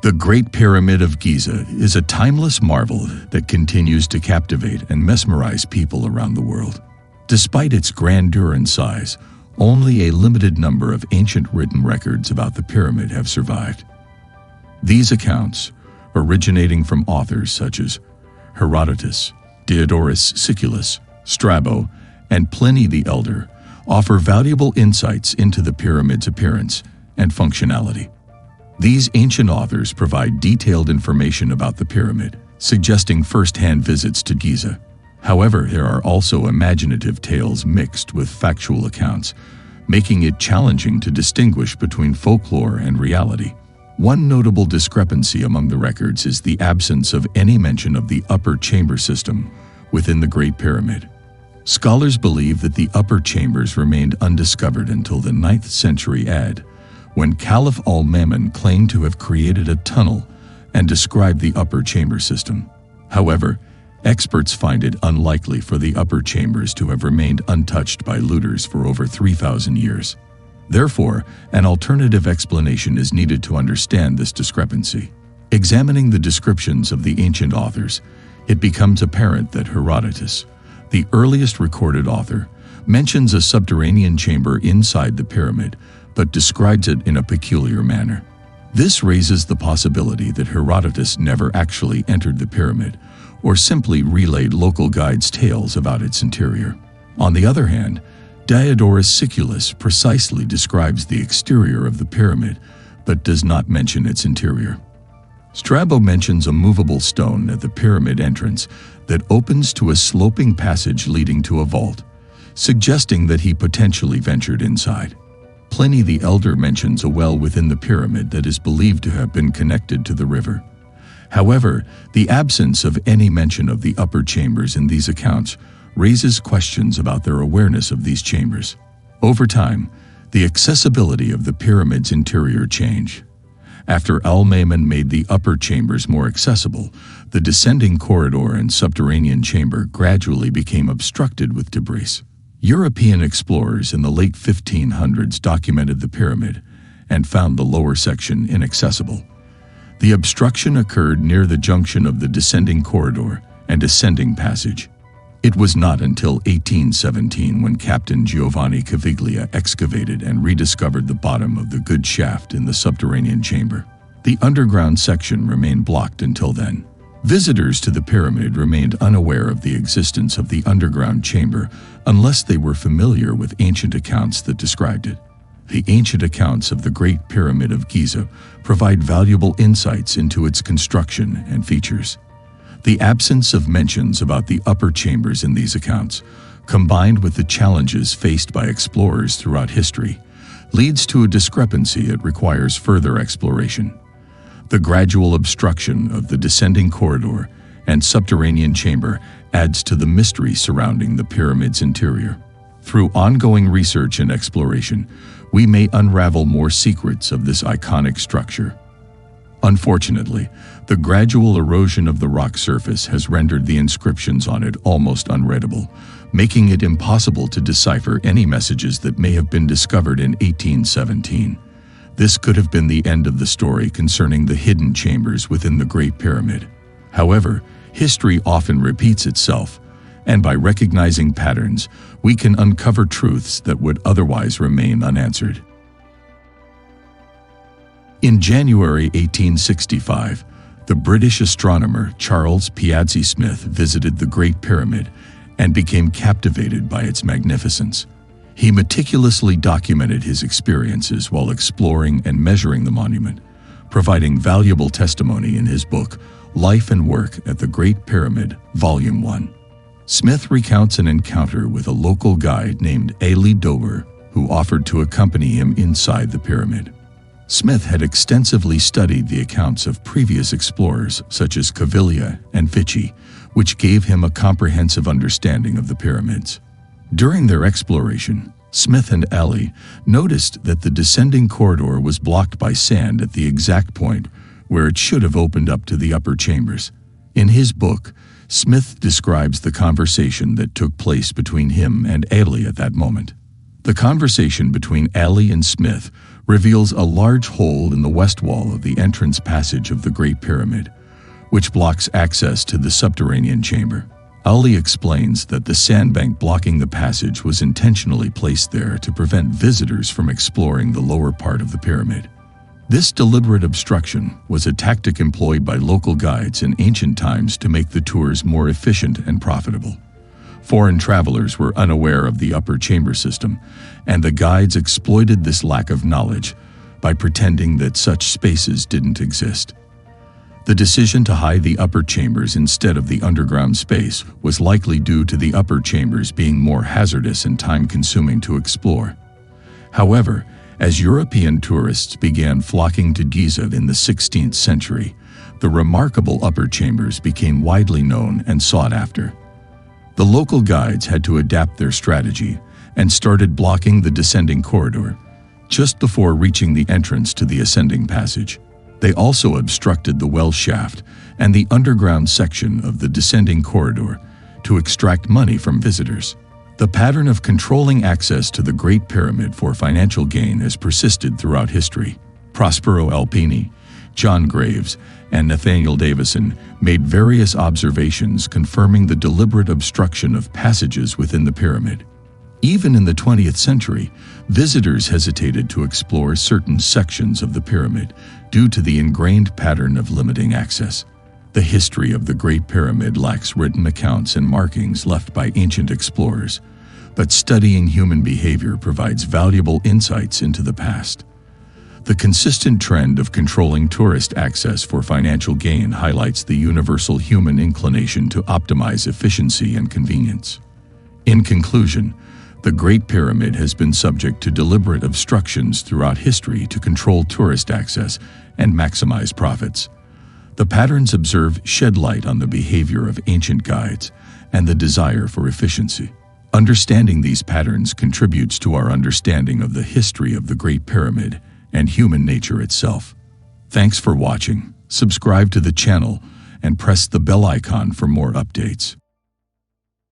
The Great Pyramid of Giza is a timeless marvel that continues to captivate and mesmerize people around the world. Despite its grandeur and size, only a limited number of ancient written records about the pyramid have survived. These accounts, originating from authors such as Herodotus, Deodars Siculus, Strabo, and Pliny the Elder, offer valuable insights into the pyramid's appearance and functionality. These ancient authors provide detailed information about the pyramid, suggesting first-hand visits to Giza. However, there are also imaginative tales mixed with factual accounts, making it challenging to distinguish between folklore and reality. One notable discrepancy among the records is the absence of any mention of the upper chamber system within the Great Pyramid. Scholars believe that the upper chambers remained undiscovered until the 9th century AD, when Caliph al-Ma'mun claimed to have created a tunnel and described the upper chamber system. However, experts find it unlikely for the upper chambers to have remained untouched by looters for over 3,000 years. Therefore, an alternative explanation is needed to understand this discrepancy. Examining the descriptions of the ancient authors, it becomes apparent that Herodotus, the earliest recorded author, mentions a subterranean chamber inside the pyramid, but describes it in a peculiar manner. This raises the possibility that Herodotus never actually entered the pyramid, or simply relayed local guides' tales about its interior. On the other hand, Deodars Siculus precisely describes the exterior of the pyramid, but does not mention its interior. Strabo mentions a movable stone at the pyramid entrance that opens to a sloping passage leading to a vault, suggesting that he potentially ventured inside. Pliny the Elder mentions a well within the pyramid that is believed to have been connected to the river. However, the absence of any mention of the upper chambers in these accounts raises questions about their awareness of these chambers. Over time, the accessibility of the pyramid's interior changed. After al-Ma'mun made the upper chambers more accessible, the descending corridor and subterranean chamber gradually became obstructed with debris. European explorers in the late 1500s documented the pyramid and found the lower section inaccessible. The obstruction occurred near the junction of the descending corridor and ascending passage. It was not until 1817 when Captain Giovanni Caviglia excavated and rediscovered the bottom of the good shaft in the subterranean chamber. The underground section remained blocked until then. Visitors to the pyramid remained unaware of the existence of the underground chamber unless they were familiar with ancient accounts that described it. The ancient accounts of the Great Pyramid of Giza provide valuable insights into its construction and features. The absence of mentions about the upper chambers in these accounts, combined with the challenges faced by explorers throughout history, leads to a discrepancy that requires further exploration. The gradual obstruction of the descending corridor and subterranean chamber adds to the mystery surrounding the pyramid's interior. Through ongoing research and exploration, we may unravel more secrets of this iconic structure. Unfortunately, the gradual erosion of the rock surface has rendered the inscriptions on it almost unreadable, making it impossible to decipher any messages that may have been discovered in 1817. This could have been the end of the story concerning the hidden chambers within the Great Pyramid. However, history often repeats itself, and by recognizing patterns, we can uncover truths that would otherwise remain unanswered. In January 1865, the British astronomer Charles Piazzi Smith visited the Great Pyramid and became captivated by its magnificence. He meticulously documented his experiences while exploring and measuring the monument, providing valuable testimony in his book, Life and Work at the Great Pyramid, Volume 1. Smith recounts an encounter with a local guide named Ali Dober, who offered to accompany him inside the pyramid. Smith had extensively studied the accounts of previous explorers such as Caviglia and Ficci, which gave him a comprehensive understanding of the pyramids. During their exploration, Smith and Ali noticed that the descending corridor was blocked by sand at the exact point where it should have opened up to the upper chambers. In his book, Smith describes the conversation that took place between him and Ali at that moment. The conversation between Ali and Smith reveals a large hole in the west wall of the entrance passage of the Great Pyramid, which blocks access to the subterranean chamber. Ali explains that the sandbank blocking the passage was intentionally placed there to prevent visitors from exploring the lower part of the pyramid. This deliberate obstruction was a tactic employed by local guides in ancient times to make the tours more efficient and profitable. Foreign travelers were unaware of the upper chamber system, and the guides exploited this lack of knowledge by pretending that such spaces didn't exist. The decision to hide the upper chambers instead of the underground space was likely due to the upper chambers being more hazardous and time-consuming to explore. However, as European tourists began flocking to Giza in the 16th century, the remarkable upper chambers became widely known and sought after. The local guides had to adapt their strategy and started blocking the descending corridor just before reaching the entrance to the ascending passage. They also obstructed the well shaft and the underground section of the descending corridor to extract money from visitors. The pattern of controlling access to the Great Pyramid for financial gain has persisted throughout history. Prospero Alpini, John Graves, and Nathaniel Davison made various observations confirming the deliberate obstruction of passages within the pyramid. Even in the 20th century, visitors hesitated to explore certain sections of the pyramid due to the ingrained pattern of limiting access. The history of the Great Pyramid lacks written accounts and markings left by ancient explorers, but studying human behavior provides valuable insights into the past. The consistent trend of controlling tourist access for financial gain highlights the universal human inclination to optimize efficiency and convenience. In conclusion, the Great Pyramid has been subject to deliberate obstructions throughout history to control tourist access and maximize profits. The patterns observed shed light on the behavior of ancient guides and the desire for efficiency. Understanding these patterns contributes to our understanding of the history of the Great Pyramid and human nature itself. Thanks for watching. Subscribe to the channel and press the bell icon for more updates.